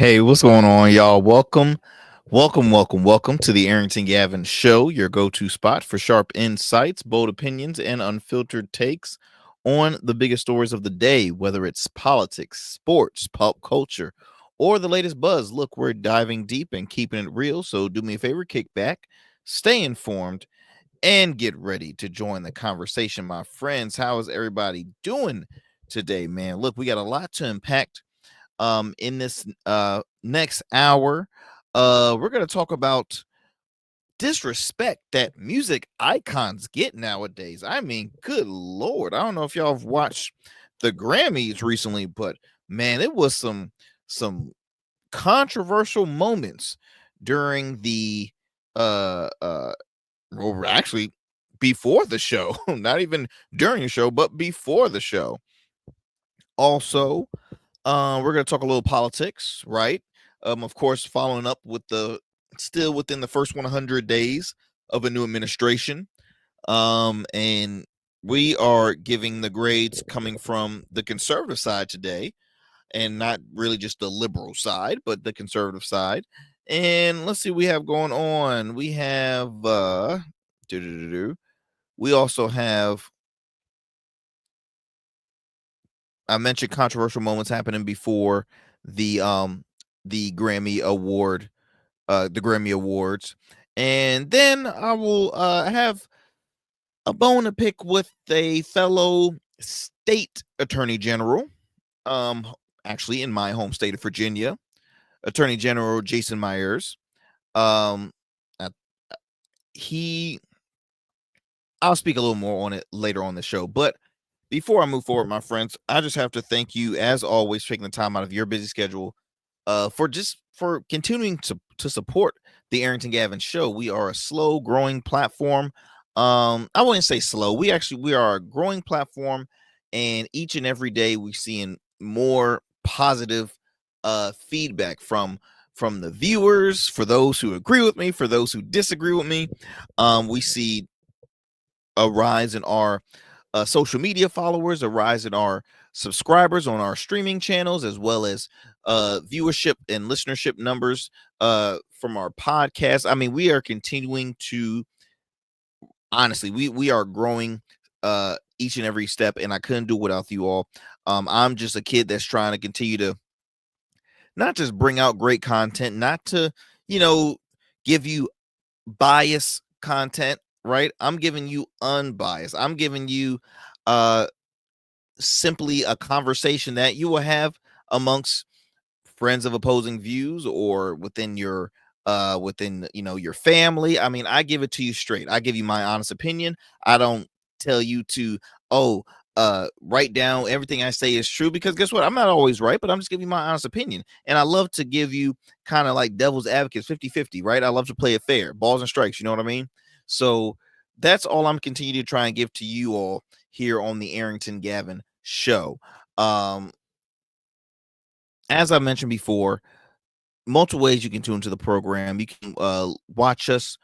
Hey, what's going on, y'all? Welcome to the Arrington Gavin Show, your go-to spot for sharp insights, bold opinions, and unfiltered takes on the biggest stories of the day, whether it's politics, sports, pop culture, or the latest buzz. Look, we're diving deep and keeping it real, so do me a favor, kick back, stay informed, and get ready to join the conversation, my friends. How is everybody doing today, man? Look, we got a lot to unpack in this next hour. We're going to talk about disrespect that music icons get nowadays. I mean, good lord. I don't know if y'all have watched the Grammys recently, but man, it was some controversial moments during the well, actually before the show. Not even during the show, but before the show. Also, we're going to talk a little politics, right? Of course, following up with the still within the first 100 days of a new administration. And we are giving the grades coming from the conservative side today, and not really just the liberal side, but the conservative side. And let's see what we have going on. We have we also have, I mentioned controversial moments happening before the Grammy Award, the Grammy Awards. And then I will have a bone to pick with a fellow state attorney general, um actually in my home state of Virginia, Attorney General Jason Myers. Um uh, he I'll speak a little more on it later on the show, but before I move forward, my friends, I just have to thank you as always for taking the time out of your busy schedule for continuing to support the Arrington Gavin Show. We are a slow growing platform. I wouldn't say slow. We are a growing platform, and each and every day we're seeing more positive feedback from the viewers, for those who agree with me, for those who disagree with me. We see a rise in our social media followers, a rise in our subscribers on our streaming channels, as well as viewership and listenership numbers from our podcast. I mean, we are continuing to, honestly, we are growing each and every step, and I couldn't do it without you all. I'm just a kid that's trying to continue to not just bring out great content, not to, you know, give you bias content, right? I'm giving you unbiased. I'm giving you uh simply a conversation that you will have amongst friends of opposing views, or within your within, your family. I mean, I give it to you straight. I give you my honest opinion. I don't tell you to, oh, write down everything I say is true, because guess what, I'm not always right, but I'm just giving you my honest opinion. And I love to give you kind of like devil's advocates, 50-50, right? I love to play it fair, balls and strikes, you know what I mean? So that's all I'm continuing to try and give to you all here on the Arrington Gavin Show. um as I mentioned before, multiple ways you can tune into the program. You can watch us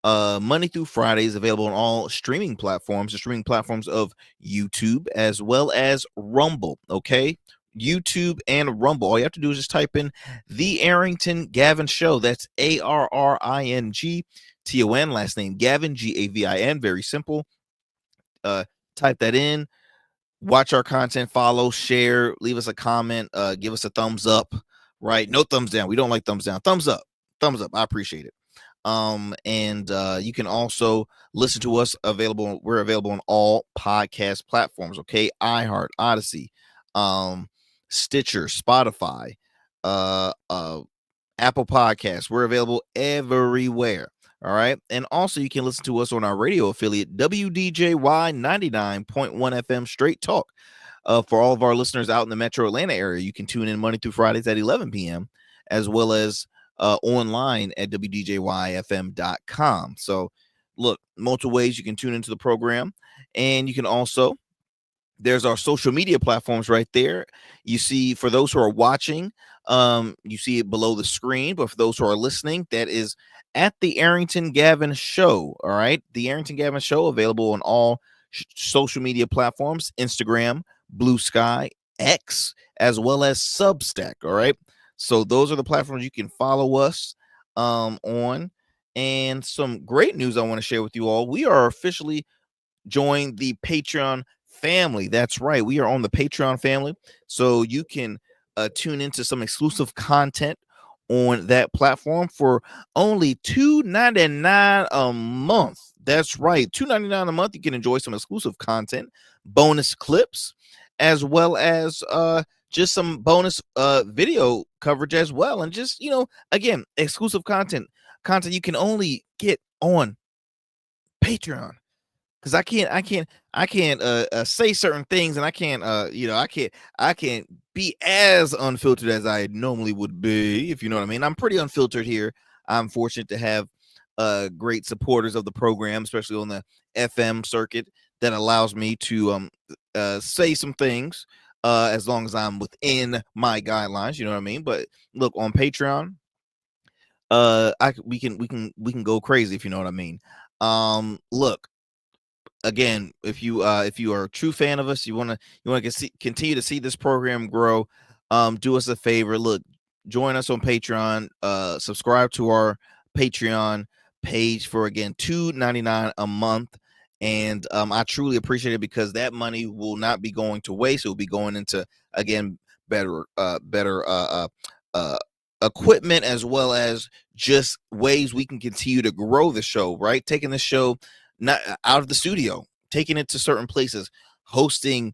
Monday through Fridays, available on all streaming platforms, the streaming platforms of YouTube as well as Rumble. Okay. YouTube and Rumble. All you have to do is just type in the Arrington Gavin Show. That's ARRINGTON, last name Gavin, GAVIN. Very simple. Uh, Type that in, watch our content, follow, share, leave us a comment, give us a thumbs up, right? No thumbs down. We don't like thumbs down. Thumbs up. Thumbs up. I appreciate it. And you can also listen to us we're available on all podcast platforms, okay? iHeart, Odyssey, Stitcher, Spotify, uh uh Apple Podcasts. We're available everywhere. All right. And also, you can listen to us on our radio affiliate, WDJY 99.1 FM Straight Talk. For all of our listeners out in the metro Atlanta area, you can tune in Monday through Fridays at 11 p.m., as well as online at WDJYFM.com. So, look, multiple ways you can tune into the program. And you can also, there's our social media platforms right there. You see, for those who are watching, you see it below the screen, but for those who are listening, that is at the Arrington Gavin Show. All right, the Arrington Gavin Show, available on all social media platforms: Instagram, Blue Sky, X, as well as Substack. All right, So those are the platforms you can follow us on. And some great news I want to share with you all. We are officially joined the Patreon family. That's right. We are on the Patreon family. So you can tune into some exclusive content on that platform for only $2.99 a month. That's right. $2.99 a month. You can enjoy some exclusive content, bonus clips, as well as just some bonus video coverage as well. And just, again, exclusive content you can only get on Patreon, because I can't say certain things, and I can't be as unfiltered as I normally would be, if you know what I mean. I'm pretty unfiltered here. I'm fortunate to have great supporters of the program, especially on the FM circuit, that allows me to say some things as long as I'm within my guidelines, you know what I mean. But look, on Patreon, we can go crazy, if you know what I mean. Look, again, if you are a true fan of us, you want to continue to see this program grow, do us a favor. Look, join us on Patreon, subscribe to our Patreon page for, again, $2.99 a month. And I truly appreciate it, because that money will not be going to waste. It will be going into, again, better equipment, as well as just ways we can continue to grow the show, right? Taking the show not out of the studio, taking it to certain places, hosting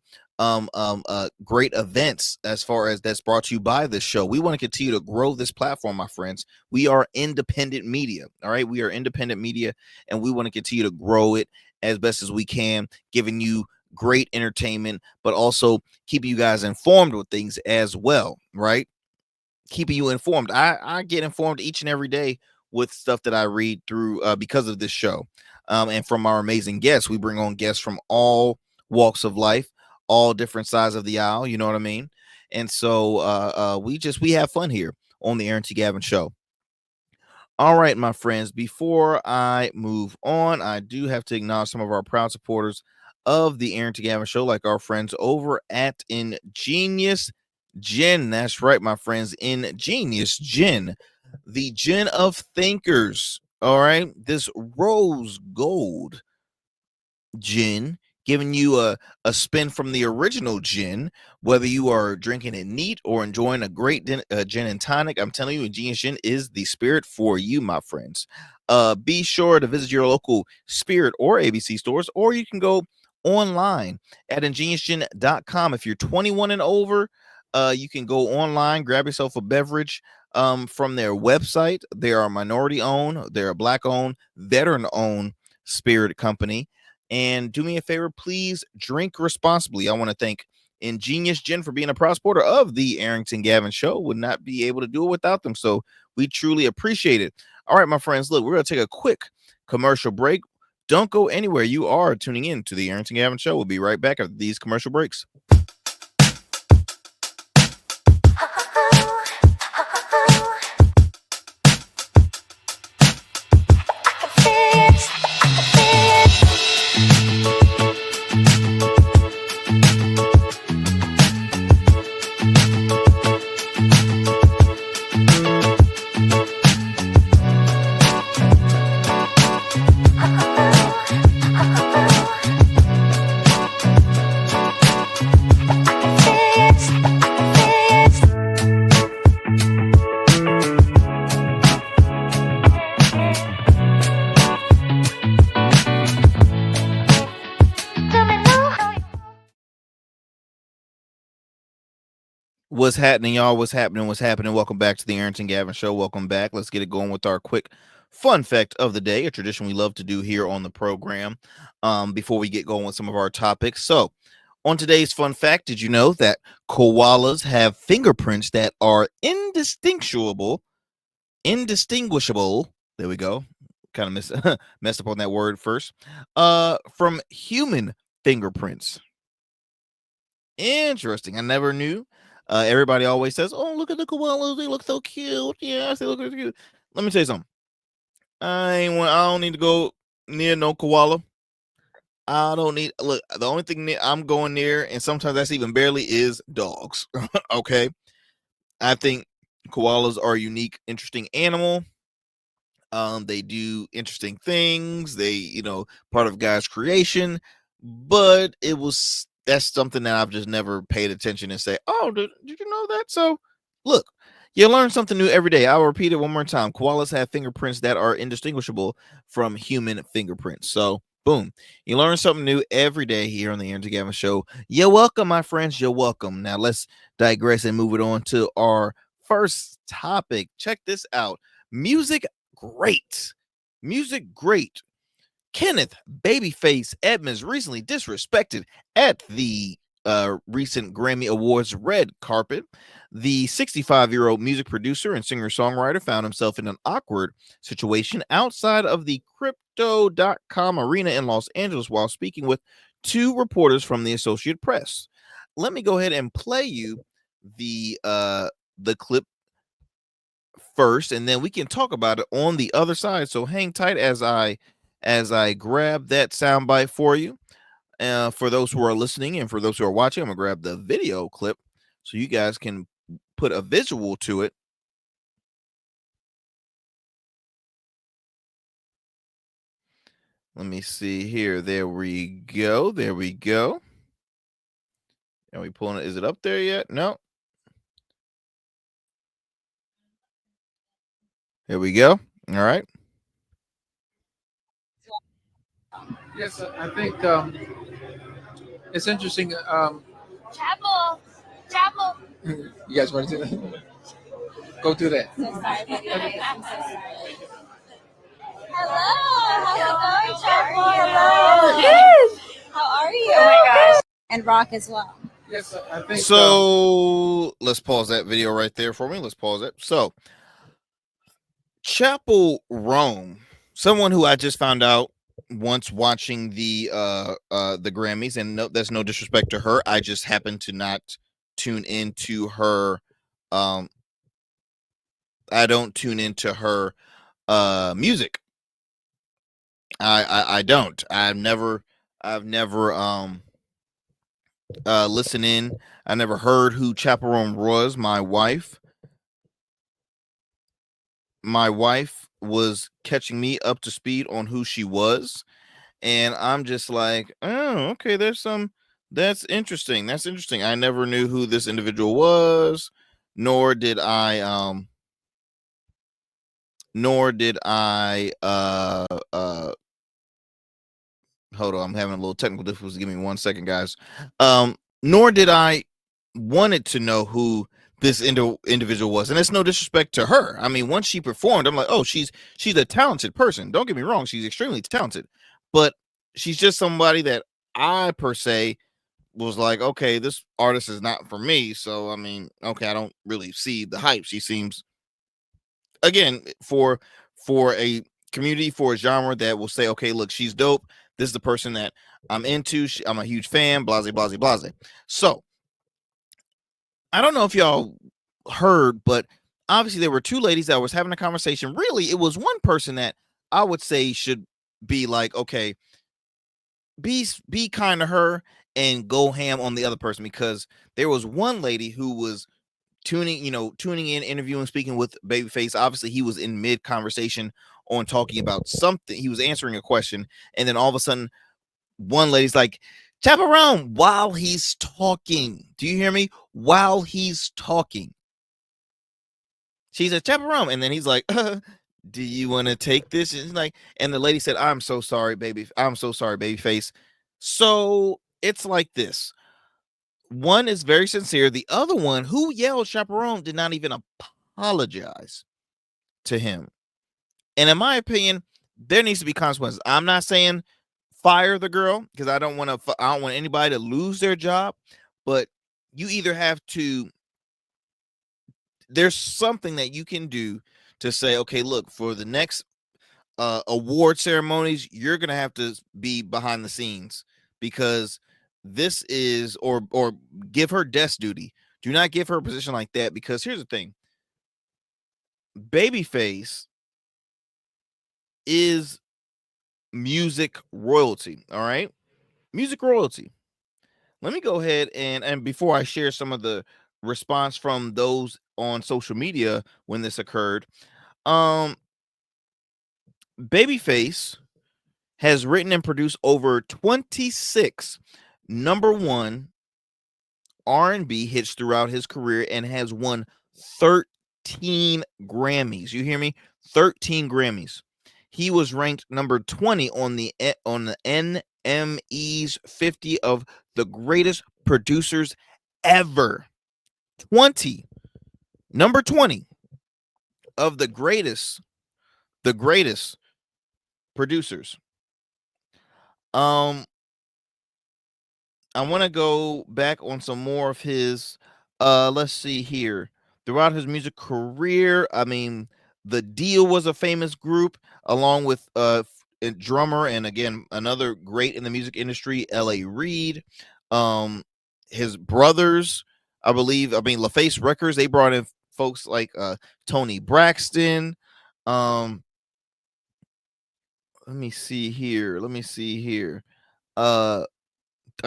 great events, as far as that's brought to you by this show. We want to continue to grow this platform, my friends. We are independent media. All right, we are independent media, and we want to continue to grow it as best as we can, giving you great entertainment, but also keeping you guys informed with things as well, right? Keeping you informed. I get informed each and every day with stuff that I read through, because of this show, and from our amazing guests. We bring on guests from all walks of life, all different sides of the aisle. You know what I mean? And so we have fun here on the Arrington Gavin Show. All right, my friends, before I move on, I do have to acknowledge some of our proud supporters of the Arrington Gavin Show, like our friends over at Ingenious Gin. That's right, my friends, Ingenious Gin, the gin of thinkers. All right, this rose gold gin, giving you a spin from the original gin, whether you are drinking it neat or enjoying a great gin and tonic. I'm telling you, Ingenious Gin is the spirit for you, my friends. Be sure to visit your local Spirit or ABC stores, or you can go online at ingeniousgin.com. If you're 21 and over, you can go online, grab yourself a beverage from their website. They are minority owned, they're a Black owned, veteran owned spirit company. And do me a favor, please drink responsibly. I want to thank Ingenious Gin for being a proud supporter of the Arrington Gavin Show. Would not be able to do it without them. So we truly appreciate it. All right, my friends, look, we're going to take a quick commercial break. Don't go anywhere. You are tuning in to the Arrington Gavin Show. We'll be right back after these commercial breaks. What's happening, y'all? What's happening? What's happening? Welcome back to the Arrington Gavin Show. Welcome back. Let's get it going with our quick fun fact of the day, a tradition we love to do here on the program, before we get going with some of our topics. So, on today's fun fact, did you know that koalas have fingerprints that are indistinguishable? Indistinguishable. There we go. Kind of messed up on that word first. From human fingerprints. Interesting. I never knew. Everybody always says, "Oh, look at the koalas. They look so cute." Yes, they look so cute. Let me tell you something. I don't need to go near no koala. I don't need. Look, the only thing I'm going near, and sometimes that's even barely, is dogs. Okay. I think Koalas are a unique, interesting animal. They do interesting things. They, part of God's creation, but that's something that I've just never paid attention and say, oh, did you know that? So look, you learn something new every day. I'll repeat it one more time. Koalas have fingerprints that are indistinguishable from human fingerprints. So boom, you learn something new every day here on the Arrington Gavin Show. You're welcome, my friends. You're welcome. Now let's digress and move it on to our first topic. Check this out. Music great. Music great. Kenneth Babyface Edmonds recently disrespected at the recent Grammy Awards red carpet. The 65-year-old music producer and singer-songwriter found himself in an awkward situation outside of the crypto.com arena in Los Angeles while speaking with two reporters from the Associated Press. Let me go ahead and play you the clip first, and then we can talk about it on the other side. So hang tight as I grab that soundbite for you. For those who are listening and for those who are watching, I'm gonna grab the video clip so you guys can put a visual to it. Let me see here. There we go. There we go. Are we pulling it? Is it up there yet? No. Here we go. All right. Yes, I think it's interesting. Chapel, Chapel. You guys want to do that? Go do that. So sorry, baby. I'm so sorry. Hello, how's it going, Chapel? Hello. Yes. How are you? Oh my gosh. And Rock as well. Yes, I think So let's pause that video right there for me. Let's pause it. So Chapel Rome, someone who I just found out once watching the Grammys, and no, that's no disrespect to her. I just happened to not tune into her. Um, I don't tune into her music. I don't. I've never listened in. I never heard who Chapel Rome was. My wife was catching me up to speed on who she was, and I'm just like, oh, okay, that's interesting. That's interesting. I never knew who this individual was, nor did I hold on, I'm having a little technical difficulty. Give me 1 second, guys. Nor did I wanted to know who this individual was, and it's no disrespect to her. I mean, once she performed, I'm like, oh, she's a talented person. Don't get me wrong, she's extremely talented, but she's just somebody that I per se was like, okay, this artist is not for me. So I mean, okay, I don't really see the hype. She seems, again, for a community, for a genre that will say, okay, look, she's dope. This is the person that I'm into. I'm a huge fan. Blase, blase, blase. So I don't know if y'all heard, but obviously there were two ladies that was having a conversation. Really, it was one person that I would say should be like, okay, be kind to her and go ham on the other person, because there was one lady who was tuning in, interviewing, speaking with Babyface. Obviously, he was in mid conversation on talking about something. He was answering a question, and then all of a sudden, one lady's like, "Tap around while he's talking." Do you hear me? While he's talking, she's a tap around, and then he's like, "Do you want to take this?" And he's like, and the lady said, "I'm so sorry, baby. I'm so sorry, Babyface." So it's like this. One is very sincere. The other one, who yelled chaperone, did not even apologize to him. And in my opinion, there needs to be consequences. I'm not saying fire the girl, because I don't want anybody to lose their job, but you either have to, there's something that you can do to say, okay, look, for the next award ceremonies, you're gonna have to be behind the scenes, because this is, or give her desk duty. Do not give her a position like that, because here's the thing: Babyface is music royalty. All right, music royalty. Let me go ahead and before I share some of the response from those on social media when this occurred. Um, Babyface has written and produced over 26 number one R&B hits throughout his career and has won 13 Grammys. You hear me? 13 Grammys. He was ranked number 20 on the NME's 50 of the greatest producers ever. 20. Number 20 of the greatest producers. Um I want to go back on some more of his let's see here. Throughout his music career, I mean, The Deal was a famous group along with a drummer and again another great in the music industry, L.A. Reid. His brothers, I mean LaFace Records, they brought in folks like Tony Braxton. Um let me see here. I'm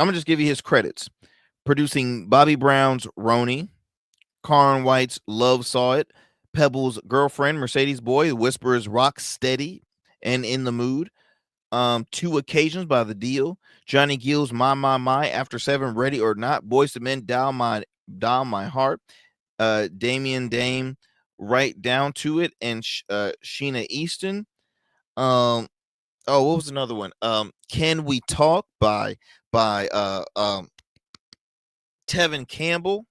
gonna just give you his credits. Producing Bobby Brown's Roni, Karn White's Love Saw It, Pebble's Girlfriend, Mercedes Boy, The Whisperers Rock Steady and In the Mood, Two Occasions by The Deal, Johnny Gill's My, After Seven, Ready or Not, Boys to Men, Dial My Heart, Damien Dame, Right Down to It, and Sheena Easton. What was another one? Can We Talk by Tevin Campbell.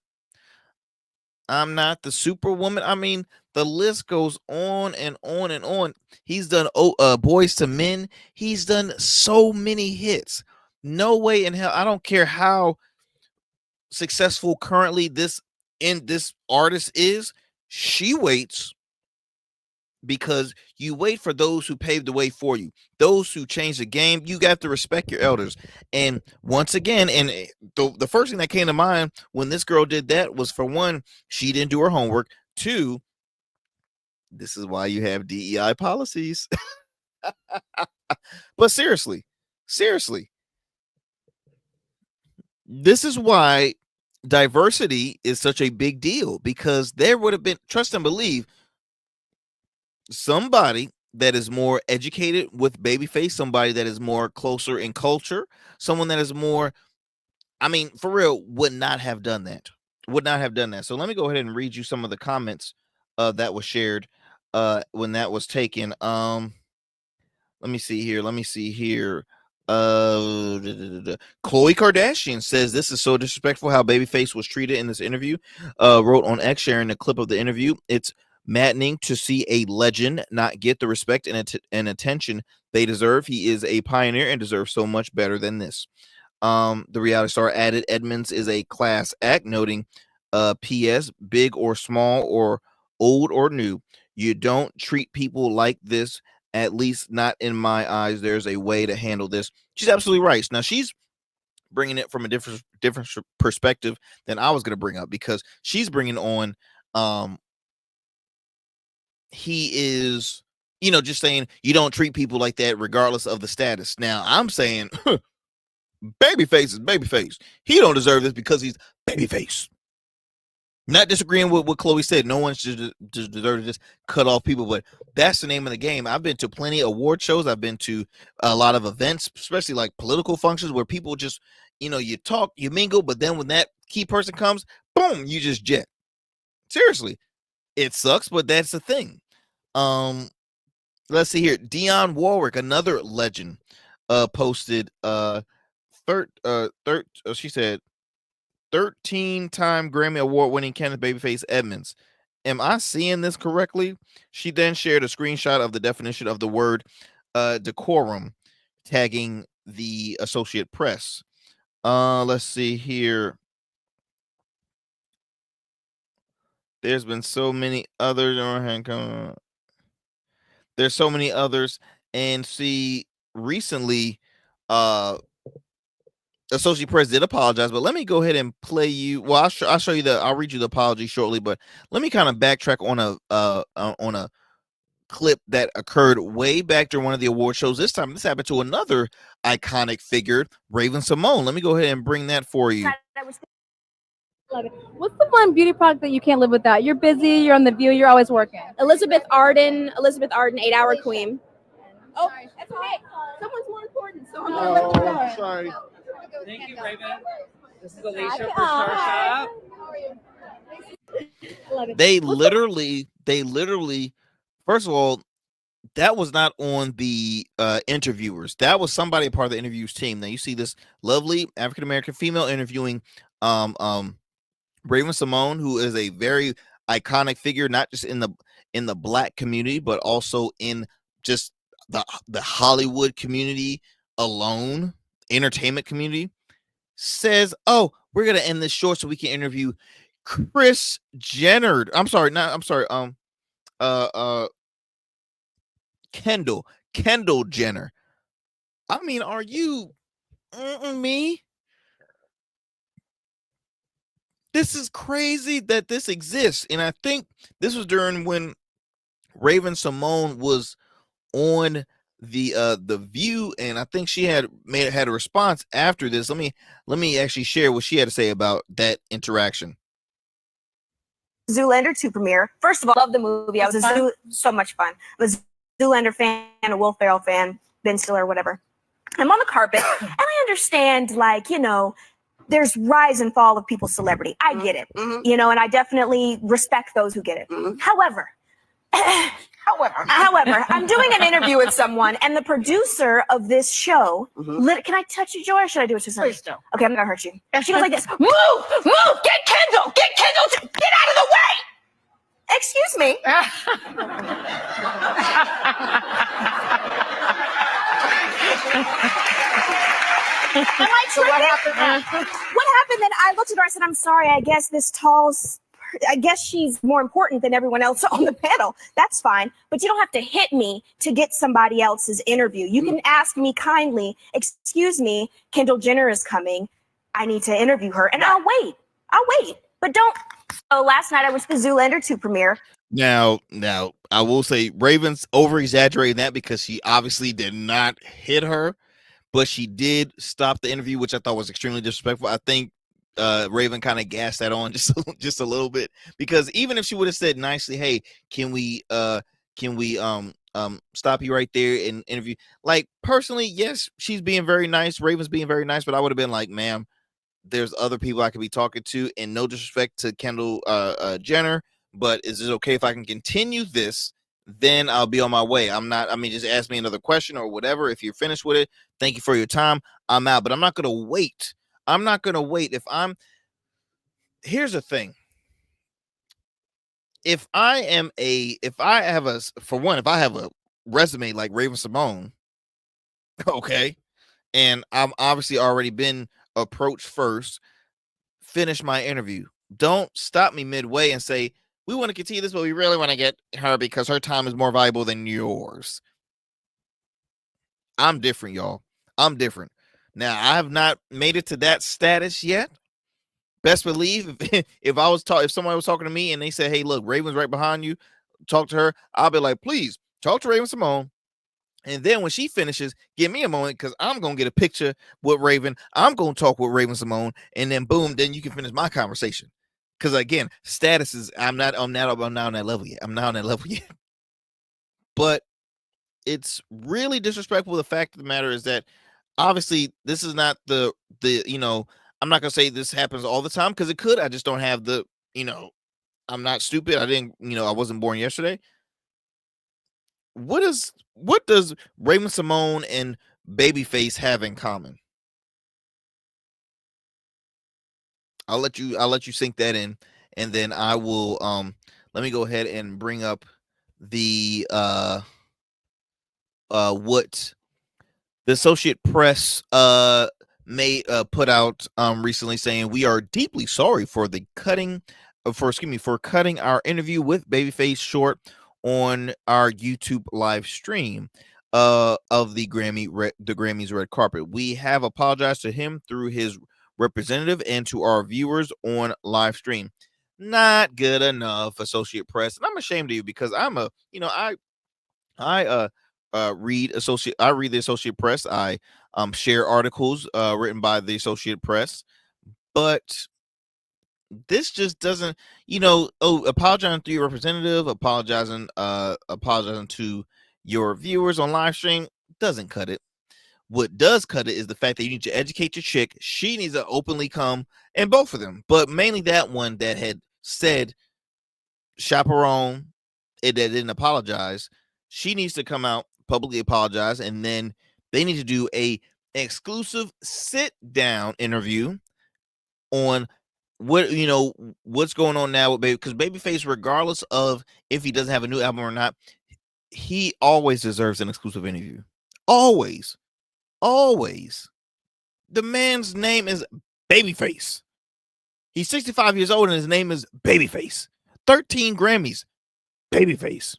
I'm Not the Superwoman. I mean, the list goes on and on and on. He's done Boys to Men. He's done so many hits. No way in hell. I don't care how successful currently this artist is. She waits because you wait for those who paved the way for you, those who changed the game. You got to respect your elders. And once again, and the first thing that came to mind when this girl did that was, for one, she didn't do her homework. Two, this is why you have DEI policies. But seriously, this is why diversity is such a big deal, because there would have been, trust and believe, somebody that is more educated with Babyface, somebody that is more closer in culture, someone that is more, I mean, for real, would not have done that. So let me go ahead and read you some of the comments that was shared when that was taken. Let me see here. Khloe Kardashian says this is so disrespectful how Babyface was treated in this interview. Wrote on X, sharing a clip of the interview. It's maddening to see a legend not get the respect and attention they deserve. He is a pioneer and deserves so much better than this. The reality star added Edmonds is a class act, noting PS, big or small or old or new, you don't treat people like this, at least not in my eyes. There's a way to handle this. She's absolutely right. Now she's bringing it from a different perspective than I was going to bring up, because she's bringing on he is, just saying you don't treat people like that regardless of the status. Now I'm saying Babyface is Babyface. He don't deserve this because he's Babyface. Not disagreeing with what Khloe said. No one should deserve to just cut off people, but that's the name of the game. I've been to plenty of award shows. I've been to a lot of events, especially like political functions, where people just, you talk, you mingle, but then when that key person comes, boom, you just jet. Seriously, it sucks, but that's the thing. Let's see here. Dionne Warwick, another legend, posted she said 13-time Grammy Award-winning Kenneth Babyface Edmonds. Am I seeing this correctly? She then shared a screenshot of the definition of the word decorum, tagging the Associated Press. Let's see here. There's been so many others. There's so many others, and see, recently, Associated Press did apologize, but let me go ahead and play you. Well, I'll show you I'll read you the apology shortly, but let me kind of backtrack on a clip that occurred way back during one of the award shows. This time, this happened to another iconic figure, Raven Simone. Let me go ahead and bring that for you. Love it. What's the one beauty product that you can't live without? You're busy, you're on The View, you're always working. Elizabeth Arden, 8-hour queen. Oh, that's okay. Someone's more important, so I'm Oh, gonna let you know. sorry. Thank you, Raven. This is Alicia for Star Shop. Love it. They literally, first of all, that was not on the interviewers. That was somebody part of the interviews team. Now you see this lovely African American female interviewing Raven Simone, who is a very iconic figure, not just in the black community, but also in just the Hollywood community alone, entertainment community. Says, "Oh, we're gonna end this short so we can interview Chris Jenner." I'm sorry, not I'm sorry. Uh, uh, Kendall Jenner. I mean, are you me? This is crazy that this exists, and I think this was during when Raven Simone was on the View, and I think she had a response after this. Let me actually share what she had to say about that interaction. Zoolander 2 premiere. First of all, I love the movie. I was so much fun. I was a Zoolander fan, a Will Ferrell fan, Ben Stiller, whatever. I'm on the carpet, and I understand, like, there's rise and fall of people's celebrity. I get it, and I definitely respect those who get it. However, I'm doing an interview with someone, and the producer of this show, can I touch you, Joy, or should I do it to somebody? Please don't. Okay, I'm gonna hurt you. She goes like this, move, get Kendall, get out of the way. Excuse me. Am I tripping? What happened then? I looked at her, I said, I'm sorry, I guess I guess she's more important than everyone else on the panel. That's fine. But you don't have to hit me to get somebody else's interview. You can ask me kindly, excuse me, Kendall Jenner is coming. I need to interview her. And I'll wait. But don't. So last night I was the Zoolander 2 premiere. Now, I will say Raven's over-exaggerating that because she obviously did not hit her, but she did stop the interview, which I thought was extremely disrespectful. I think Raven kind of gassed that on just a little bit, because even if she would have said nicely, "Hey, can we stop you right there and interview?" Like, personally, yes, she's being very nice. Raven's being very nice, but I would have been like, "Ma'am, there's other people I could be talking to, and no disrespect to Kendall Jenner, but is it okay if I can continue this? Then I'll be on my way. Just ask me another question or whatever. If you're finished with it, thank you for your time. I'm out, but I'm not going to wait. Here's the thing. If I have a resume like Raven Simone, okay, and I'm obviously already been approached first, finish my interview. Don't stop me midway and say, we want to continue this, but we really want to get her because her time is more valuable than yours. I'm different, y'all. I'm different. Now, I have not made it to that status yet. Best believe if someone was talking to me and they said, "Hey, look, Raven's right behind you, talk to her," I'll be like, "Please talk to Raven Simone." And then when she finishes, give me a moment, because I'm gonna get a picture with Raven. I'm gonna talk with Raven Simone, and then boom, then you can finish my conversation. Because again, status is I'm not on that level yet. I'm not on that level yet. But it's really disrespectful. The fact of the matter is that obviously this is not the I'm not gonna say this happens all the time, because it could. I just don't have I'm not stupid. I wasn't born yesterday. What does Raven Simone and Babyface have in common? I'll let you sink that in, and then I will let me go ahead and bring up the what the Associate Press may put out recently, saying, "We are deeply sorry for cutting our interview with Babyface short on our YouTube live stream of the Grammys Red Carpet. We have apologized to him through his representative and to our viewers on live stream." Not good enough, Associate Press. And I'm ashamed of you, because I read the Associate Press. I share articles written by the Associate Press, but this just doesn't, apologizing to your representative, apologizing to your viewers on live stream doesn't cut it. What does cut it is the fact that you need to educate your chick. She needs to openly come, and both of them, but mainly that one that had said chaperone, that didn't apologize. She needs to come out, publicly apologize, and then they need to do a exclusive sit down interview on what's going on now with because Babyface, regardless of if he doesn't have a new album or not, he always deserves an exclusive interview. Always. The man's name is Babyface. He's 65 years old and his name is Babyface. 13 Grammys, Babyface.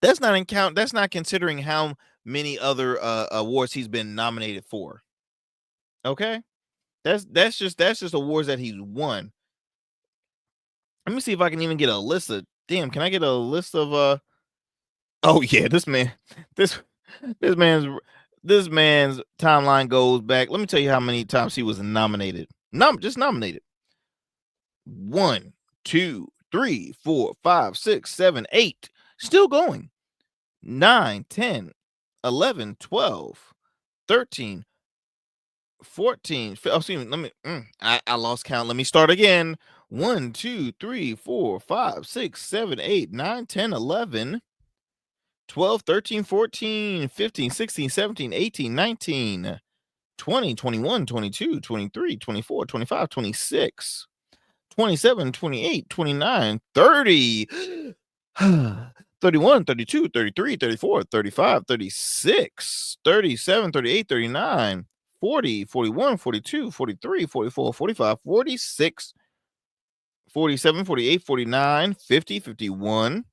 That's not considering how many other awards he's been nominated for. Okay? That's just awards that he's won. Let me see if I can even get a list of can I get a list of oh yeah, this man's timeline goes back. Let me tell you how many times he was nominated. Just nominated. 1, 2, 3, 4, 5, 6, 7, 8. Still going. 9, 10, 11, 12, 13, 14. Oh, excuse me. I lost count. Let me start again. 1, 2, 3, 4, 5, 6, 7, 8, 9, 10, 11, 12, 13, 14, 15, 16, 17, 18, 19, 20, 21, 22, 23, 24, 25, 26, 27, 28, 29, 30, 31, 32, 33, 34, 35, 36, 37, 38, 39, 40, 41, 42, 43, 44, 45, 46, 47, 48, 49, 50, 51,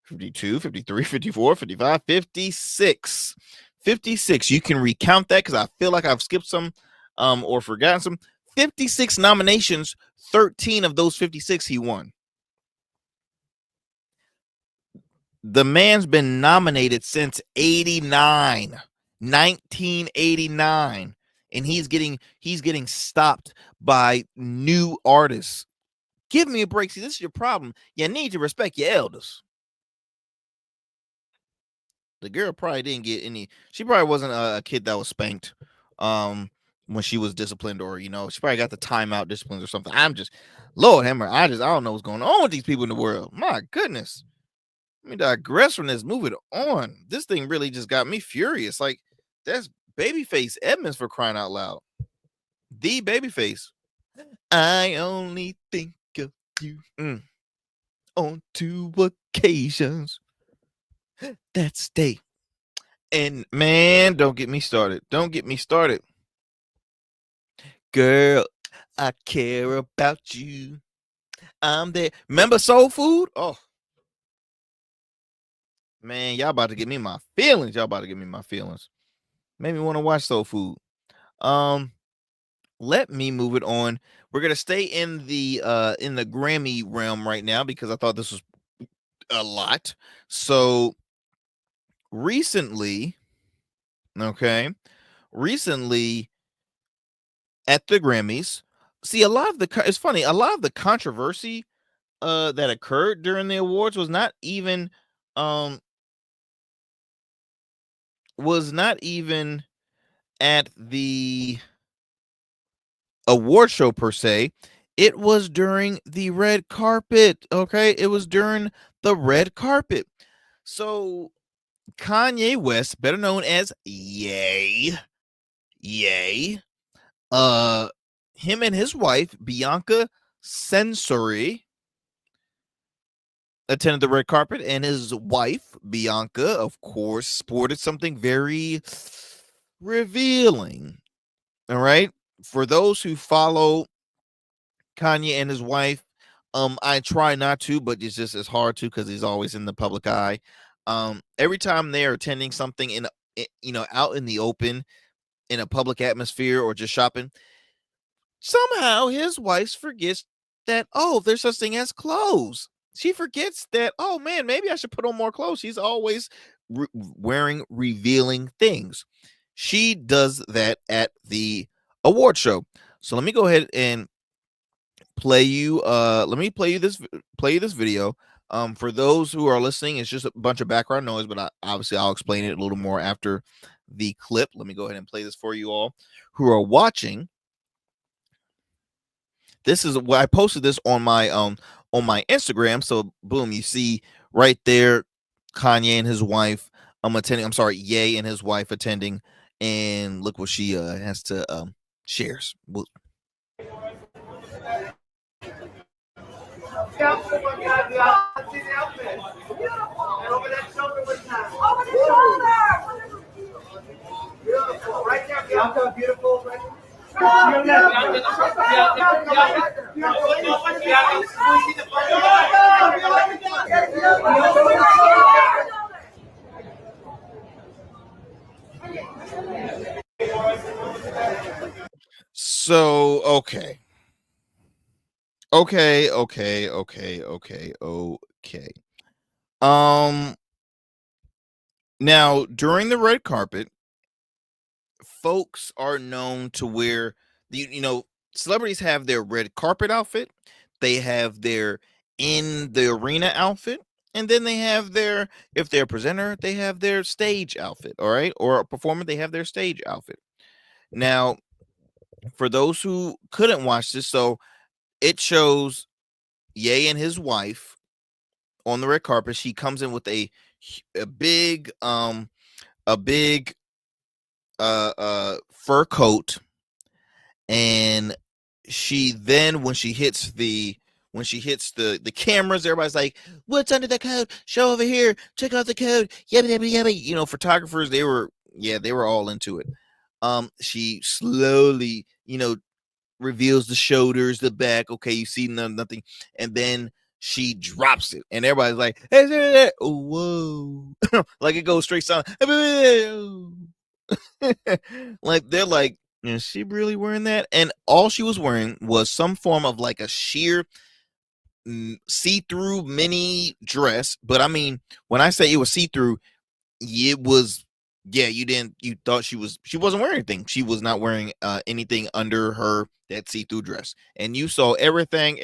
52, 53, 54, 55, 56. 56. You can recount that because I feel like I've skipped some or forgotten some. 56 nominations, 13 of those 56 he won. The man's been nominated since 1989, and he's getting stopped by new artists. Give me a break. See, this is your problem. You need to respect your elders. The girl probably didn't get any. She probably wasn't a kid that was spanked when she was disciplined, or she probably got the timeout disciplines or something. Lord Hammer, I don't know what's going on with these people in the world. My goodness. Let me digress from this. Move it on. This thing really just got me furious. Like, that's Babyface Edmonds, for crying out loud. The Babyface. I only think of you on 2 occasions. That's day. And man, don't get me started. Girl, I care about you. I'm there. Remember Soul Food? Oh. Man, y'all about to get me my feelings. Made me want to watch Soul Food. Let me move it on. We're gonna stay in the Grammy realm right now because I thought this was a lot. So recently at the Grammys, see, it's funny, a lot of the controversy that occurred during the awards was not even at the award show per se. It was during the red carpet. Okay, it was during the red carpet. So Kanye West, better known as Ye, him and his wife Bianca Censori attended the red carpet, and his wife Bianca, of course, sported something very revealing. All right, for those who follow Kanye and his wife, I try not to, but it's hard to because he's always in the public eye. Every time they're attending something out in the open, in a public atmosphere, or just shopping, somehow his wife forgets that, there's such thing as clothes. She forgets that, oh man, maybe I should put on more clothes. She's always wearing revealing things. She does that at the award show. So let me go ahead and play you let me play you this video. For those who are listening, it's just a bunch of background noise, but obviously I'll explain it a little more after the clip. Let me go ahead and play this for you all who are watching. This is what I posted this on my Instagram. So boom, you see right there Kanye and his wife attending. I'm sorry, Ye and his wife attending, and look what she has to shares. Beautiful, right there, Bianca, beautiful. Right So okay. Now during the red carpet, folks are known to wear celebrities have their red carpet outfit, they have their in the arena outfit, and then they have their, if they're a presenter, they have their stage outfit, all right, or a performer, they have their stage outfit. Now, for those who couldn't watch this, so it shows Ye and his wife on the red carpet. She comes in with a big fur coat, and she then when she hits the cameras, everybody's like, what's under the coat? Show over here, check out the coat. Yabba yabba yabba. Photographers, they were all into it. She slowly, reveals the shoulders, the back. Okay, you see nothing, and then she drops it, and everybody's like, hey, whoa. Like it goes straight silent. Like they're like, is she really wearing that? And all she was wearing was some form of like a sheer see-through mini dress. But I mean, when I say it was see-through, it was, you thought she wasn't wearing anything. She was not wearing anything under her that see-through dress, and you saw everything.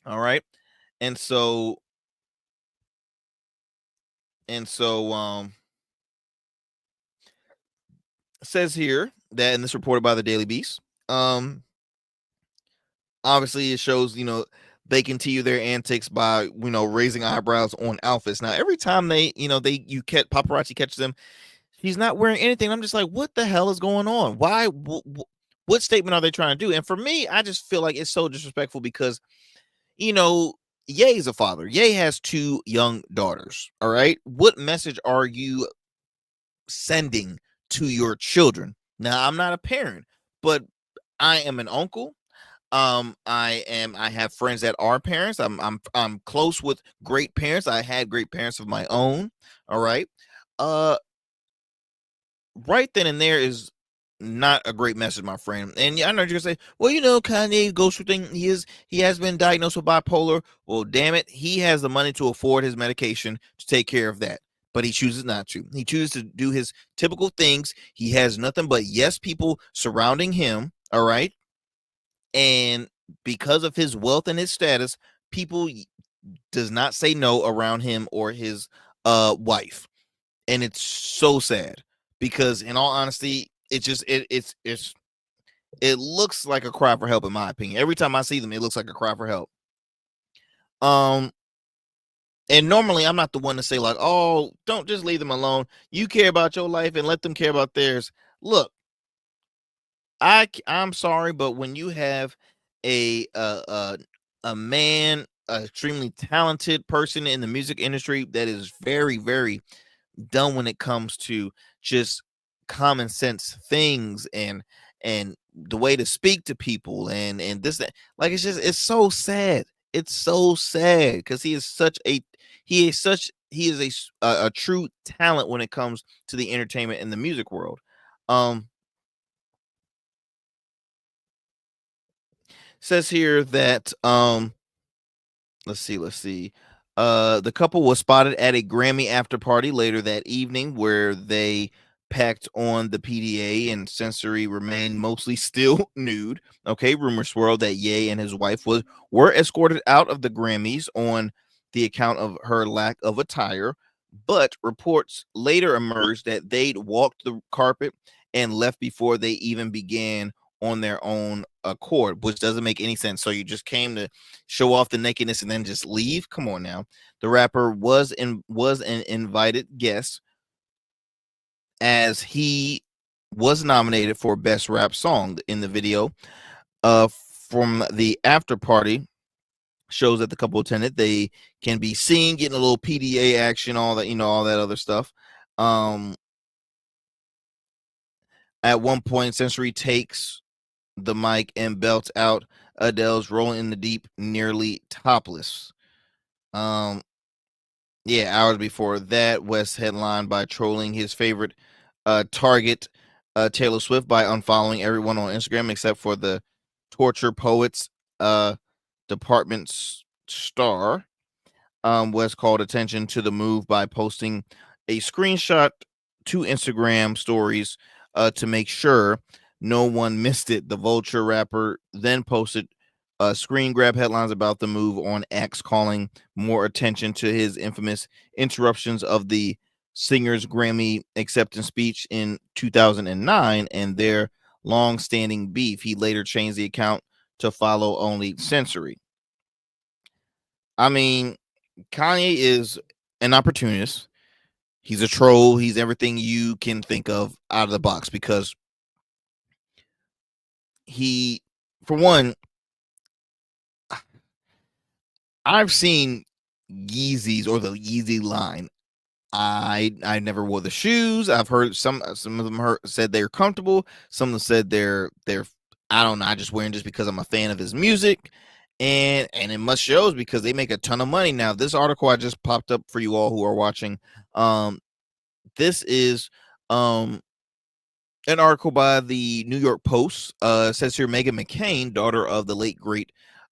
All right. And so says here that, and this reported by the Daily Beast, obviously it shows, they continue their antics by, raising eyebrows on outfits. Now, every time paparazzi catches them, he's not wearing anything. I'm just like, what the hell is going on? Why? What statement are they trying to do? And for me, I just feel like it's so disrespectful because, Ye's a father. Ye has 2 young daughters. All right. What message are you sending to your children? Now, I'm not a parent, but I am an uncle. I have friends that are parents. I'm close with great parents. I had great parents of my own. All right. Right then and there is not a great message, my friend. And I know you're gonna say, well, Kanye goes through things. He has been diagnosed with bipolar. Well, damn it, he has the money to afford his medication to take care of that. But he chooses not to. He chooses to do his typical things. He has nothing but yes people surrounding him. All right. And because of his wealth and his status, people does not say no around him or his wife. And it's so sad because, in all honesty, it looks like a cry for help, in my opinion. Every time I see them, it looks like a cry for help. And normally I'm not the one to say like, oh, don't just leave them alone. You care about your life and let them care about theirs. Look, I'm sorry, but when you have a man, an extremely talented person in the music industry that is very, very done when it comes to just common sense things and the way to speak to people and this that, like, it's so sad. It's so sad because he is a true talent when it comes to the entertainment and the music world. Says here that let's see. The couple was spotted at a Grammy after party later that evening where they packed on the PDA, and Sensory remained mostly still nude. Okay, rumors swirled that Ye and his wife were escorted out of the Grammys on the account of her lack of attire, but reports later emerged that they'd walked the carpet and left before they even began on their own accord, which doesn't make any sense. So you just came to show off the nakedness and then just leave? Come on now. The rapper was an invited guest, as he was nominated for Best Rap Song. In the video from the after party shows that the couple attended, they can be seen getting a little PDA action, all that, all that other stuff. At one point, Sensory takes the mic and belts out Adele's Rolling in the Deep, nearly topless. Yeah, hours before that, West headlined by trolling his favorite target, Taylor Swift, by unfollowing everyone on Instagram except for the Torture Poets department star. West called attention to the move by posting a screenshot to Instagram stories to make sure no one missed it. The Vulture rapper then posted screen grab headlines about the move on X, calling more attention to his infamous interruptions of the singer's Grammy acceptance speech in 2009 and their long-standing beef. He later changed the account to follow only Sensory. I mean, Kanye is an opportunist. He's a troll. He's everything you can think of out of the box, because he, for one, I've seen Yeezys, or the Yeezy line. I never wore the shoes. I've heard some of them said they're comfortable. Some of them said they're I don't know. I just wear them just because I'm a fan of his music, and it must shows because they make a ton of money now. This article I just popped up for you all who are watching. This is an article by the New York Post. Says here, Meghan McCain, daughter of the late great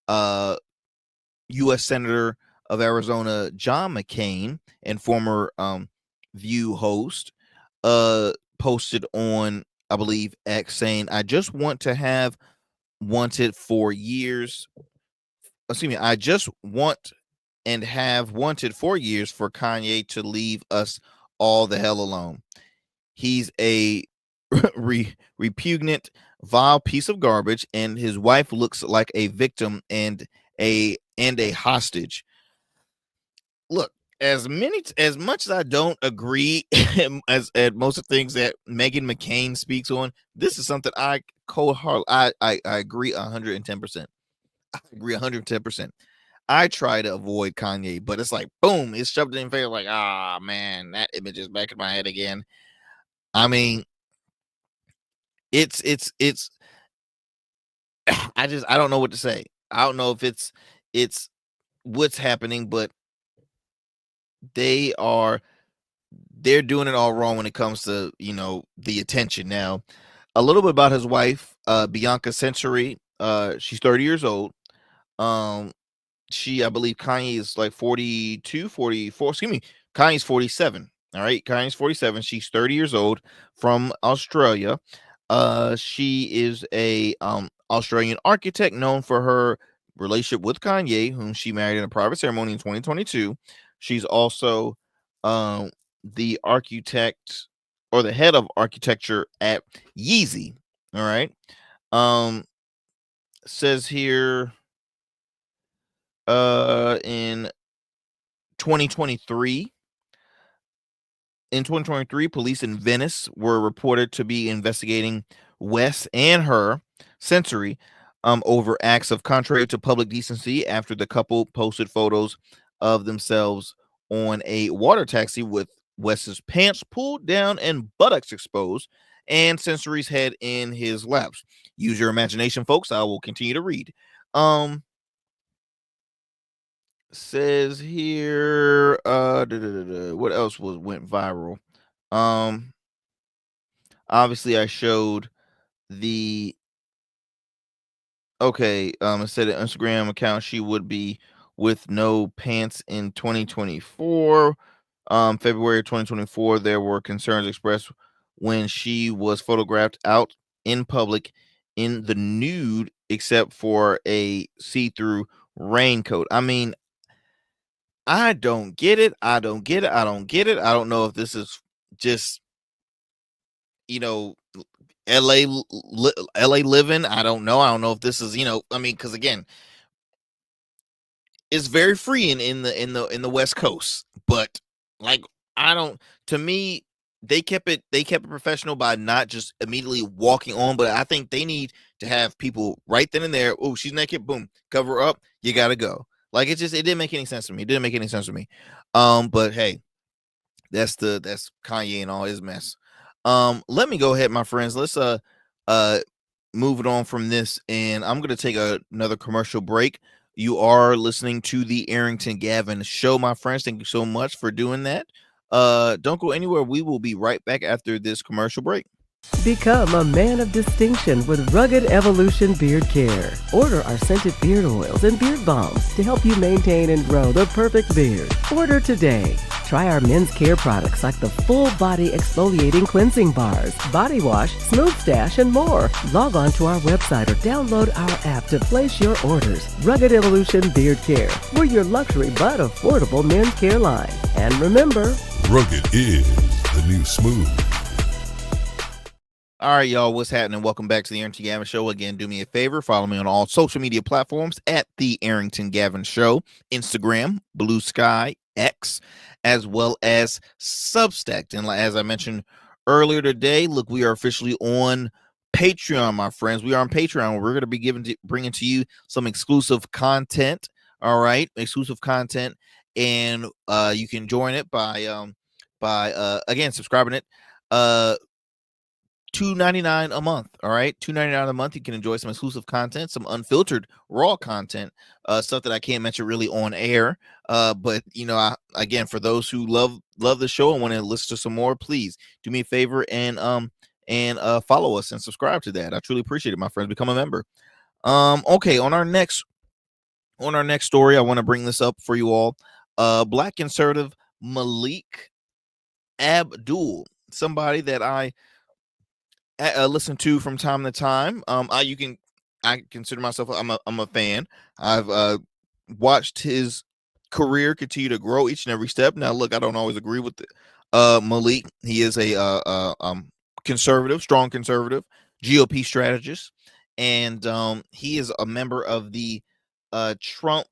U.S. Senator of Arizona John McCain and former View host, posted on, I believe, X, saying, I just want to have wanted for years. Excuse me. I just want and have wanted for years for Kanye to leave us all the hell alone. He's a repugnant, vile piece of garbage, and his wife looks like a victim and a hostage. Look, as much as I don't agree as at most of the things that Meghan McCain speaks on, this is something I cold-heartedly I agree 110%. I agree 110%. I try to avoid Kanye, but it's like, boom, it's shoved in face, like, man, that image is back in my head again. I mean, it's I don't know what to say. I don't know if it's what's happening, but they're doing it all wrong when it comes to, the attention. Now, a little bit about his wife, Bianca Censori. She's 30 years old. I believe Kanye is like 42, 44. Excuse me. Kanye's 47. All right. Kanye's 47. She's 30 years old, from Australia. She is a Australian architect known for her relationship with Kanye, whom she married in a private ceremony in 2022. She's also the architect, or the head of architecture at Yeezy. All right. Says here, in 2023, police in Venice were reported to be investigating West and her, Sensory, over acts of contrary to public decency after the couple posted photos of themselves on a water taxi with West's pants pulled down and buttocks exposed, and Sensory's head in his laps. Use your imagination, folks. I will continue to read. Says here, what else went viral? Obviously I showed the it said an Instagram account she would be with no pants in 2024. February 2024, there were concerns expressed when she was photographed out in public in the nude, except for a see-through raincoat. I mean, I don't get it. I don't get it. I don't get it. I don't know if this is just, you know, LA LA living. I don't know. I don't know if this is, I mean, because again, it's very free in the West Coast, but like I don't. To me, they kept it professional by not just immediately walking on, but I think they need to have people right then and there. Oh, she's naked. Boom, cover her up. You gotta go. Like it didn't make any sense to me. It didn't make any sense to me. But hey, that's Kanye and all his mess. Let me go ahead, my friends. Let's uh move it on from this, and I'm gonna take another commercial break. You are listening to the Arrington Gavin Show, my friends. Thank you so much for doing that. Don't go anywhere. We will be right back after this commercial break. Become a man of distinction with Rugged Evolution Beard Care. Order our scented beard oils and beard balms to help you maintain and grow the perfect beard. Order today. Try our men's care products like the full body exfoliating cleansing bars, body wash, smooth stash, and more. Log on to our website or download our app to place your orders. Rugged Evolution Beard Care. We're your luxury but affordable men's care line. And remember, rugged is the new smooth. All right, y'all, what's happening? Welcome back to the Arrington Gavin Show. Again, do me a favor, follow me on all social media platforms at the Arrington Gavin Show, Instagram, Blue Sky, X, as well as Substack. And as I mentioned earlier today, look, we are officially on Patreon, my friends. We are on Patreon, where we're going to be bringing to you some exclusive content. All right, exclusive content, and you can join it by again subscribing it. $2.99 a month. All right, $2.99 a month. You can enjoy some exclusive content, some unfiltered raw content, stuff that I can't mention really on air. But again, for those who love the show and want to listen to some more, please do me a favor and follow us and subscribe to that. I truly appreciate it, my friends. Become a member. Okay, on our next story, I want to bring this up for you all. Black conservative Malik Abdul, somebody that I listen to from time to time. I consider myself I'm a fan. I've watched his career continue to grow each and every step. Now, look, I don't always agree with Malik. He is a conservative, strong conservative, GOP strategist, and he is a member of the Trump.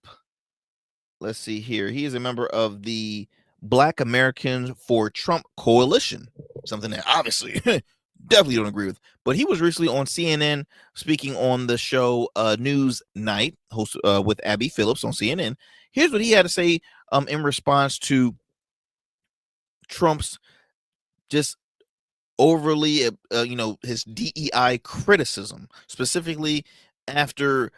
Let's see here. He is a member of the Black Americans for Trump coalition, something that obviously definitely don't agree with. But he was recently on CNN speaking on the show News Night, host with Abby Phillips on CNN. Here's what he had to say in response to Trump's just overly, his DEI criticism, specifically after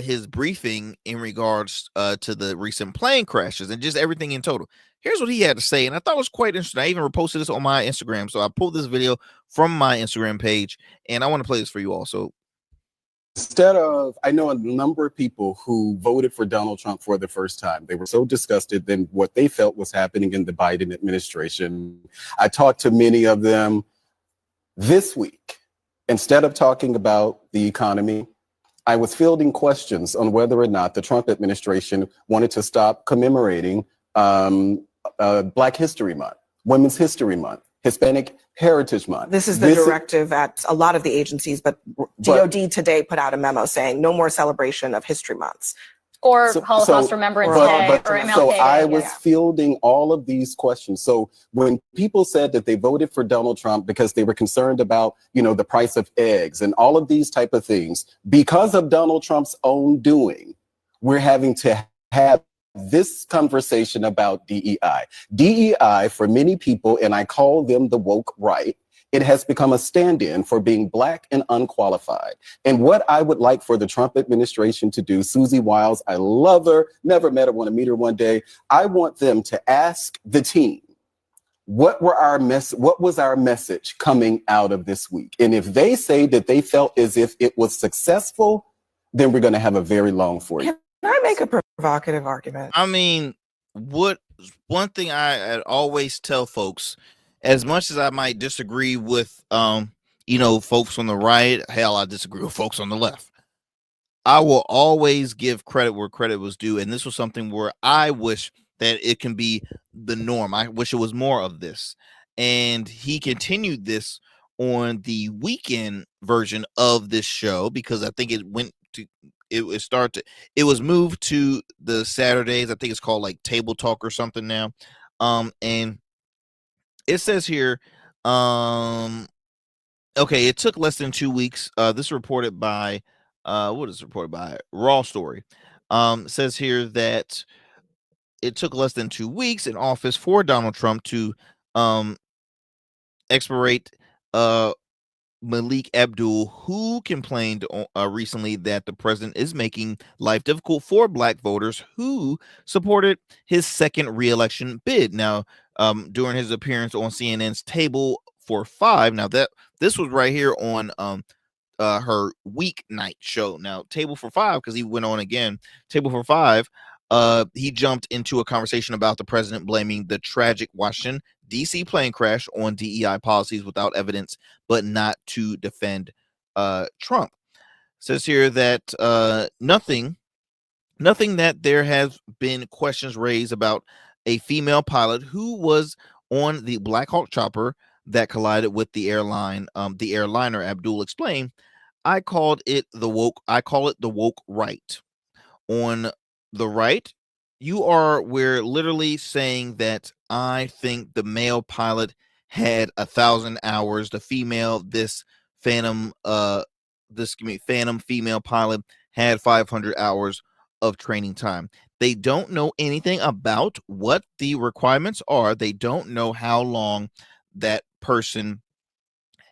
his briefing in regards to the recent plane crashes and just everything in total. Here's what he had to say, and I thought it was quite interesting. I even reposted this on my Instagram, so I pulled this video from my Instagram page, and I want to play this for you all. So, instead of, I know a number of people who voted for Donald Trump for the first time. They were so disgusted than what they felt was happening in the Biden administration. I talked to many of them this week. Instead of talking about the economy, I was fielding questions on whether or not the Trump administration wanted to stop commemorating Black History Month, Women's History Month, Hispanic Heritage Month. This is the directive at a lot of the agencies, but DOD today put out a memo saying no more celebration of history months. Or Holocaust Remembrance Day or MLK So Day. I was fielding all of these questions. So when people said that they voted for Donald Trump because they were concerned about, the price of eggs and all of these type of things, because of Donald Trump's own doing, we're having to have this conversation about DEI. DEI, for many people, and I call them the woke right, it has become a stand-in for being Black and unqualified. And what I would like for the Trump administration to do, Susie Wiles, I love her, never met her, want to meet her one day. I want them to ask the team, what was our message coming out of this week? And if they say that they felt as if it was successful, then we're going to have a very long 40. Can I make a provocative argument? I mean, one thing I always tell folks as much as I might disagree with folks on the right, hell, I disagree with folks on the left. I will always give credit where credit was due, and this was something where I wish that it can be the norm. I wish it was more of this, and he continued this on the weekend version of this show because I think it was moved to the Saturdays. I think it's called like Table Talk or something now. And it says here, okay, it took less than 2 weeks. This is reported by what is reported by Raw Story. Says here that it took less than 2 weeks in office for Donald Trump to expirate Malik Abdul, who complained recently that the president is making life difficult for black voters who supported his second reelection bid. Now, during his appearance on CNN's Table for Five, now that this was right here on her weeknight show. Now, Table for Five, because he went on again, Table for Five, he jumped into a conversation about the president blaming the tragic Washington D.C. plane crash on DEI policies without evidence, but not to defend Trump. Says here that nothing that there have been questions raised about a female pilot who was on the Black Hawk chopper that collided with the airliner. Abdul explained, I call it the woke right. On the right, we're literally saying that I think the male pilot had 1,000 hours. The female, phantom female pilot had 500 hours of training time. They don't know anything about what the requirements are. They don't know how long that person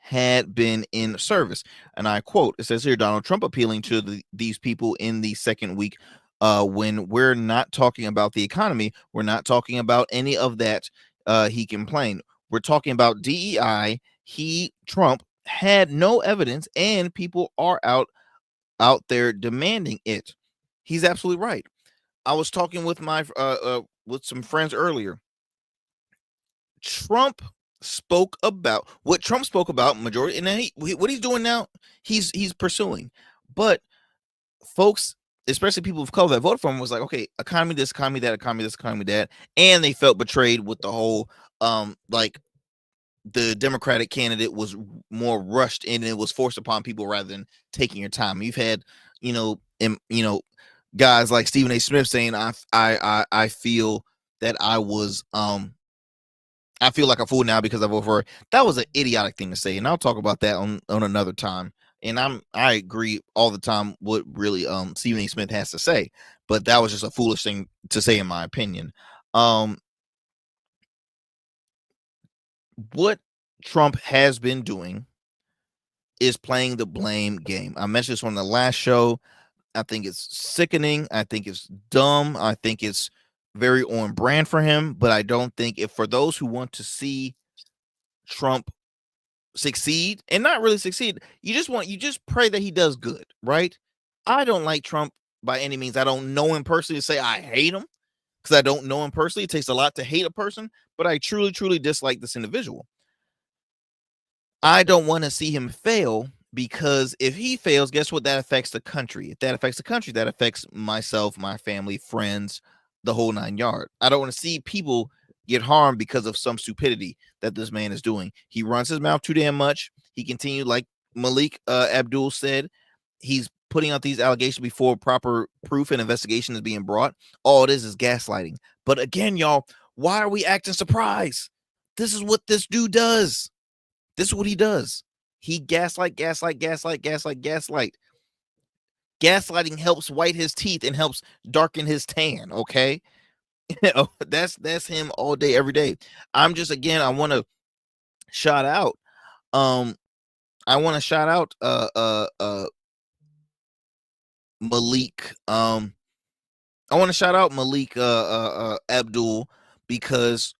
had been in service. And I quote, it says here, Donald Trump appealing to these people in the second week when we're not talking about the economy, we're not talking about any of that. He complained. We're talking about DEI. Trump, had no evidence, and people are out there demanding it. He's absolutely right. I was talking with with some friends earlier. Trump spoke about majority, and what he's doing now, he's pursuing. But folks, especially people of color that voted for him, was like, okay, economy this, economy that, economy this, economy that, and they felt betrayed with the whole like the Democratic candidate was more rushed and it was forced upon people rather than taking your time. You've had guys like Stephen A. Smith saying, I feel that I feel like a fool now because I voted for her. That was an idiotic thing to say, and I'll talk about that on another time. And I agree all the time what really Stephen A. Smith has to say, but that was just a foolish thing to say in my opinion. What Trump has been doing is playing the blame game. I mentioned this on the last show. I think it's sickening. I think it's dumb. I think it's very on brand for him, but I don't think for those who want to see Trump succeed and not really succeed, you just pray that he does good, right? I don't like Trump by any means. I don't know him personally to say I hate him because I don't know him personally. It takes a lot to hate a person, but I truly, truly dislike this individual. I don't want to see him fail because if he fails, guess what? That affects the country. If that affects the country, that affects myself, my family, friends, the whole nine yard. I don't want to see people get harmed because of some stupidity that this man is doing. He runs his mouth too damn much. He continued, like Malik Abdul said, he's putting out these allegations before proper proof and investigation is being brought. All it is gaslighting. But again, y'all, why are we acting surprised? This is what this dude does. This is what he does. He gaslight. Gaslighting helps white his teeth and helps darken his tan. Okay. That's him all day, every day. I want to shout out. Malik. I want to shout out Malik Abdul because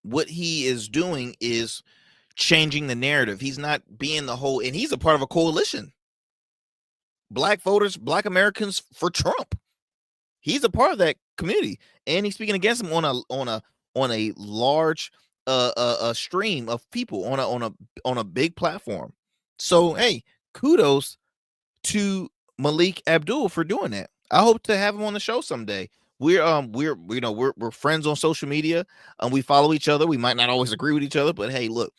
what he is doing is changing the narrative. He's not being the whole, and he's a part of a coalition. Black voters, Black Americans for Trump. He's a part of that community, and he's speaking against him on a large a stream of people on a big platform. So hey, kudos to Malik Abdul for doing that. I hope to have him on the show someday. We're friends on social media. We follow each other. We might not always agree with each other, but hey, look,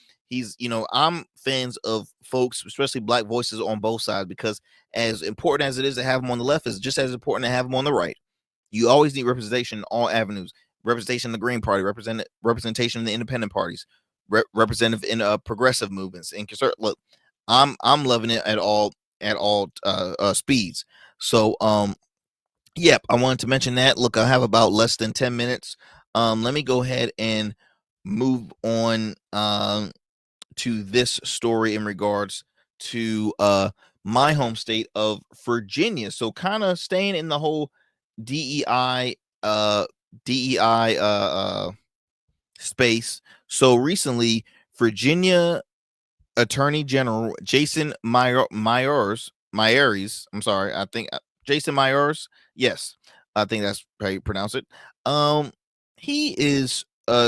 I'm fans of folks, especially black voices on both sides, because as important as it is to have them on the left, is just as important to have them on the right. You always need representation in all avenues. Representation in the Green Party, representation in the independent parties, representative in progressive movements. And look, I'm loving it at all speeds. So yep, I wanted to mention that. Look, I have about less than 10 minutes. Let me go ahead and move on to this story in regards to my home state of Virginia. So kind of staying in the whole DEI space. So recently, Virginia Attorney General Jason Myers, I'm sorry, I think Jason Myers. Yes, I think that's how you pronounce it. He is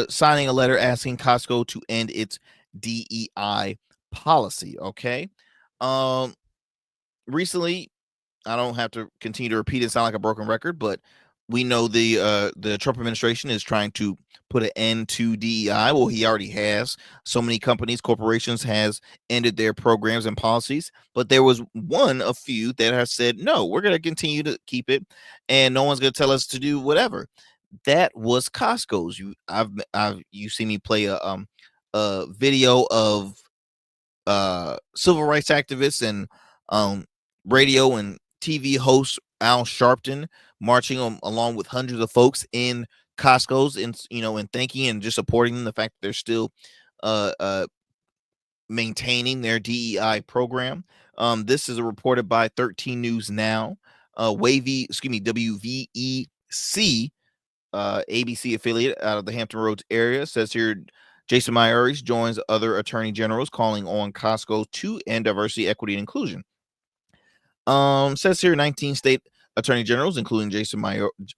signing a letter asking Costco to end its DEI policy. Okay. Recently, I don't have to continue to repeat it, sound like a broken record, but we know the Trump administration is trying to put an end to DEI. Well, he already has. So many companies, corporations has ended their programs and policies, but there was one of few that has said, no, we're going to continue to keep it, and no one's going to tell us to do whatever. That was Costco's. You see me play a video of civil rights activists and radio and TV host Al Sharpton marching along with hundreds of folks in Costco's, and thanking and just supporting them, the fact that they're still maintaining their DEI program. This is reported by 13 News Now. WVEC, ABC affiliate out of the Hampton Roads area, says here Jason Myers joins other attorney generals calling on Costco to end diversity, equity, and inclusion. Says here 19 state attorney generals, including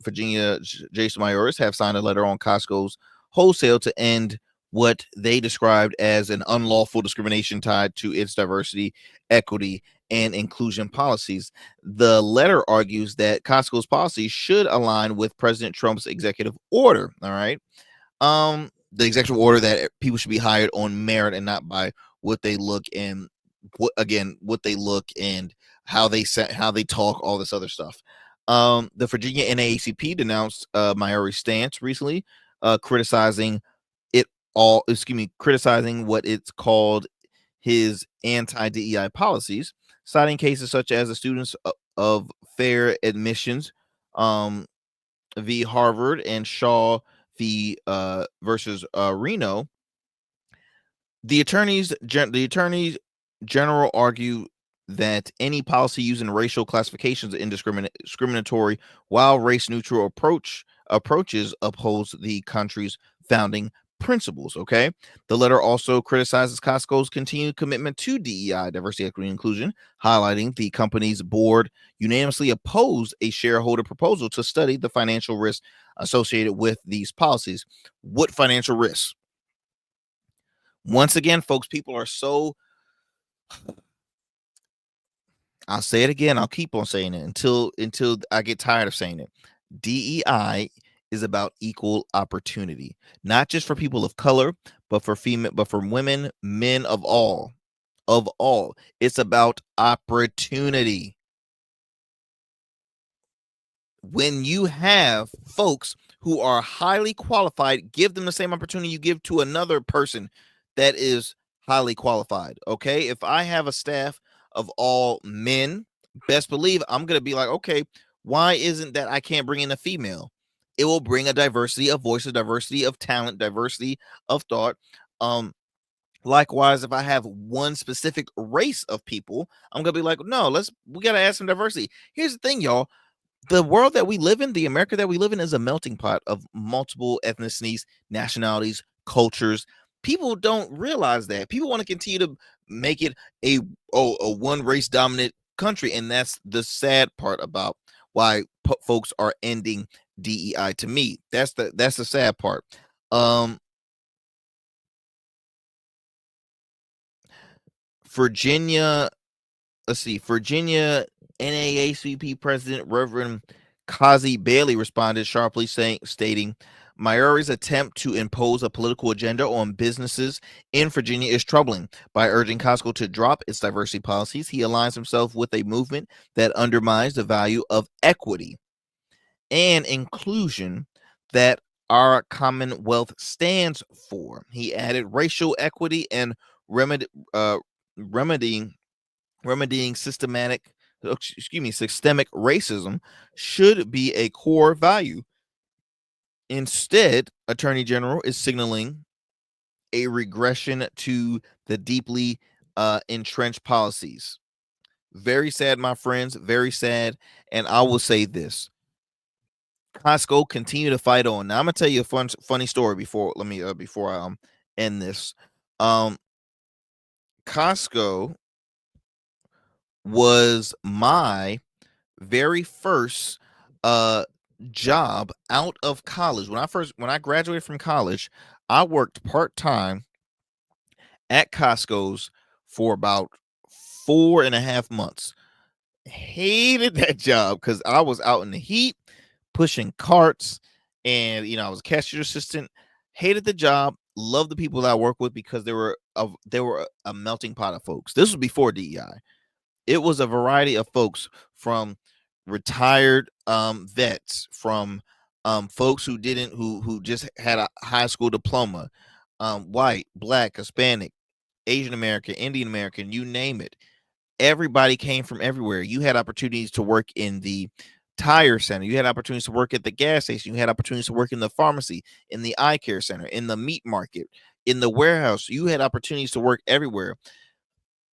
Virginia Jason Myers, have signed a letter on Costco's wholesale to end what they described as an unlawful discrimination tied to its diversity, equity, and inclusion policies. The letter argues that Costco's policies should align with President Trump's executive order. All right. The executive order that people should be hired on merit and not by what they look and what they look and how they talk, all this other stuff. The Virginia NAACP denounced Myers' stance recently, criticizing what it's called his anti-DEI policies, citing cases such as the students of fair admissions v. Harvard and Shaw v. versus Reno. The attorneys general argue that any policy using racial classifications is discriminatory, while race-neutral approaches upholds the country's founding principles. Okay. The letter also criticizes Costco's continued commitment to DEI, diversity, equity, and inclusion, highlighting the company's board unanimously opposed a shareholder proposal to study the financial risks associated with these policies. What financial risks? Once again, folks, people are so, I'll say it again, I'll keep on saying it until I get tired of saying it. DEI is about equal opportunity, not just for people of color, but for women, men of all. It's about opportunity. When you have folks who are highly qualified, give them the same opportunity you give to another person that is highly qualified. Okay. If I have a staff of all men, best believe I'm going to be like, okay, why isn't that I can't bring in a female? It will bring a diversity of voices, diversity of talent, diversity of thought. Likewise, if I have one specific race of people, I'm going to be like, no, we got to add some diversity. Here's the thing, y'all. The world that we live in, the America that we live in, is a melting pot of multiple ethnicities, nationalities, cultures. People don't realize that. People want to continue to make it a one race dominant country, and that's the sad part about why folks are ending DEI. To me, that's the sad part. Virginia NAACP President Reverend Kazi Bailey responded sharply, stating, Maori's attempt to impose a political agenda on businesses in Virginia is troubling. By urging Costco to drop its diversity policies, he aligns himself with a movement that undermines the value of equity and inclusion that our Commonwealth stands for. He added racial equity and remedying systemic racism should be a core value. Instead, Attorney General is signaling a regression to the deeply entrenched policies. Very sad, my friends, very sad. And I will say this. Costco continue to fight on. Now I'm gonna tell you a funny story before I end this. Costco was my very first job out of college. When I graduated from college, I worked part-time at Costco's for about 4.5 months. Hated that job because I was out in the heat pushing carts, and I was a cashier assistant. Hated the job. Loved the people that I worked with because they were a melting pot of folks. This was before DEI. It was a variety of folks, from retired vets, from folks who just had a high school diploma, white, black, Hispanic, Asian American, Indian American, you name it. Everybody came from everywhere. You had opportunities to work in the tire center. You had opportunities to work at the gas station. You had opportunities to work in the pharmacy, in the eye care center, in the meat market, in the warehouse. You had opportunities to work everywhere.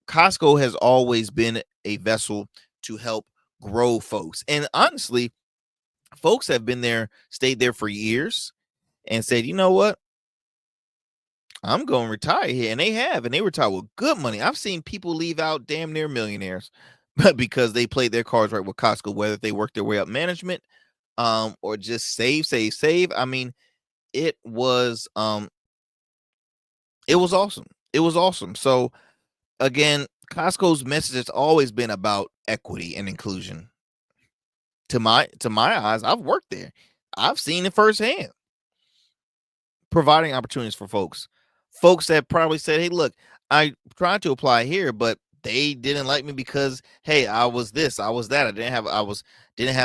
Costco has always been a vessel to help grow folks. And honestly, folks have been there, stayed there for years and said, you know what? I'm going to retire here. And they retire with good money. I've seen people leave out damn near millionaires, but because they played their cards right with Costco, whether they worked their way up management, or just save. I mean, it was awesome. It was awesome. So again, Costco's message has always been about equity and inclusion. To my eyes, I've worked there. I've seen it firsthand. Providing opportunities for folks that probably said, hey, look, I tried to apply here, but they didn't like me because, hey, I was this, I was that. I didn't have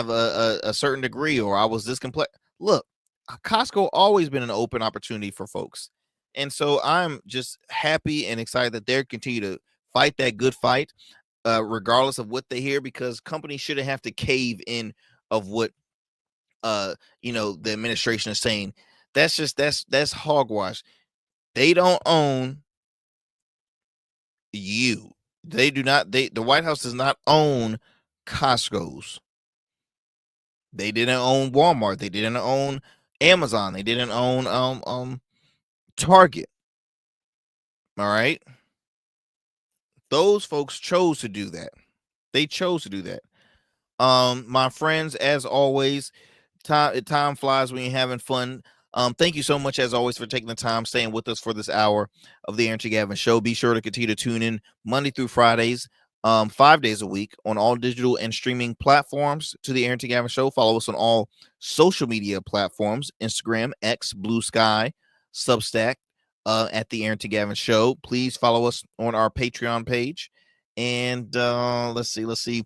a certain degree, or I was this complex. Look, Costco always been an open opportunity for folks. And so I'm just happy and excited that they're continue to fight that good fight, regardless of what they hear, because companies shouldn't have to cave in of what the administration is saying. That's hogwash. They don't own you. They do not. The White House does not own Costco's. They didn't own Walmart. They didn't own Amazon. They didn't own Target. All right. Those folks chose to do that. They chose to do that. My friends, as always, time flies when you're having fun. Thank you so much, as always, for taking the time, staying with us for this hour of the Arrington Gavin Show. Be sure to continue to tune in Monday through Fridays, 5 days a week on all digital and streaming platforms to the Arrington Gavin Show. Follow us on all social media platforms: Instagram, X, Blue Sky, Substack, at the Arrington Gavin Show. Please follow us on our Patreon page. And let's see.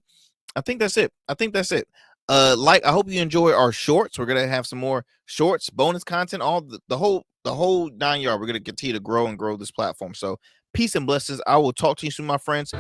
I think that's it. I hope you enjoy our shorts. We're gonna have some more shorts, bonus content, all the whole 9 yard. We're gonna continue to grow this platform. So peace and blessings. I will talk to you soon, my friends.